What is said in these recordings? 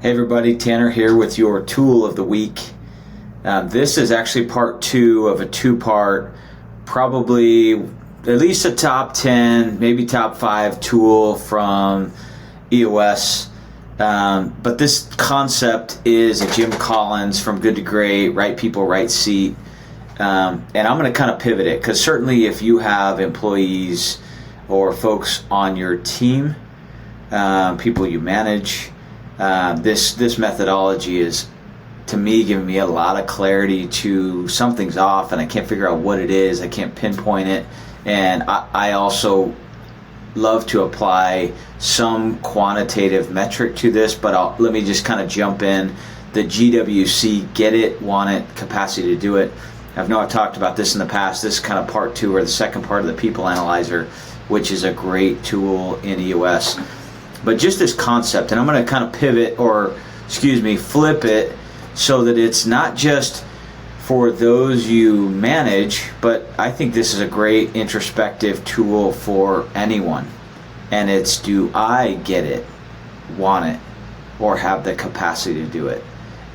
Hey everybody, Tanner here with your tool of the week. This is actually part 2 of a 2-part, probably at least a top 10, maybe top 5 tool from EOS. But this concept is a Jim Collins from Good to Great, Right People, Right Seat. And I'm going to kind of pivot it because certainly if you have employees or folks on your team, people you manage, this methodology is, to me, giving me a lot of clarity to something's off and I can't figure out what it is. I can't pinpoint it. And I also love to apply some quantitative metric to this, but let me just kind of jump in. The GWC, get it, want it, capacity to do it. I've talked about this in the past. This is kind of part 2 or the second part of the People Analyzer, which is a great tool in EOS. But just this concept, and I'm going to kind of pivot flip it so that it's not just for those you manage, but I think this is a great introspective tool for anyone. And it's, do I get it, want it, or have the capacity to do it?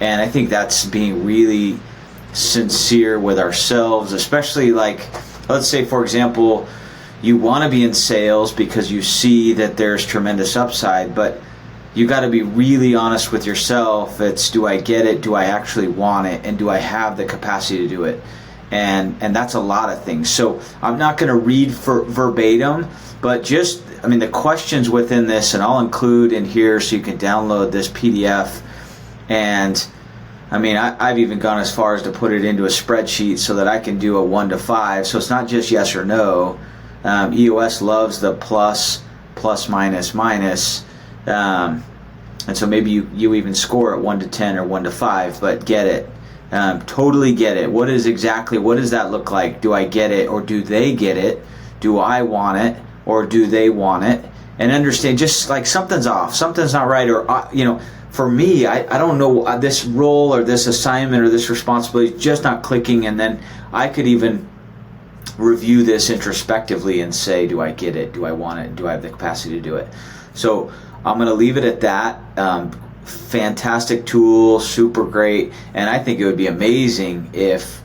And I think that's being really sincere with ourselves, especially like, let's say, for example, you want to be in sales because you see that there's tremendous upside, but you got to be really honest with yourself. It's, do I get it? Do I actually want it? And do I have the capacity to do it? And that's a lot of things. So I'm not going to read verbatim, but just, the questions within this, and I'll include in here so you can download this PDF. And I've even gone as far as to put it into a spreadsheet so that I can do a 1 to 5. So it's not just yes or no. EOS loves the plus, minus, minus. And so maybe you even score at 1 to 10 or 1 to 5, but get it. Totally get it. What does that look like? Do I get it, or do they get it? Do I want it, or do they want it? And understand, just like something's off, something's not right, or for me, I don't know, this role or this assignment or this responsibility is just not clicking. And then I could even review this introspectively and say, do I get it? Do I want it? Do I have the capacity to do it? So I'm going to leave it at that. Fantastic tool, super great. And I think it would be amazing if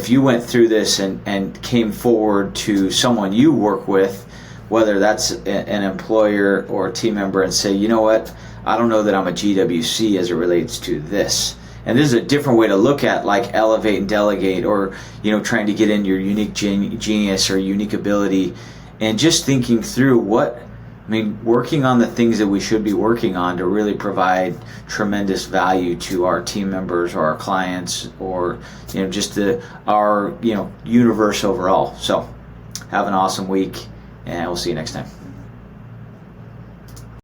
you went through this and came forward to someone you work with, whether that's an employer or a team member, and say, you know what, I don't know that I'm a GWC as it relates to this. And this is a different way to look at, like, elevate and delegate, or trying to get in your unique genius or unique ability, and just thinking through working on the things that we should be working on to really provide tremendous value to our team members or our clients, or just our universe overall. So have an awesome week, and we'll see you next time.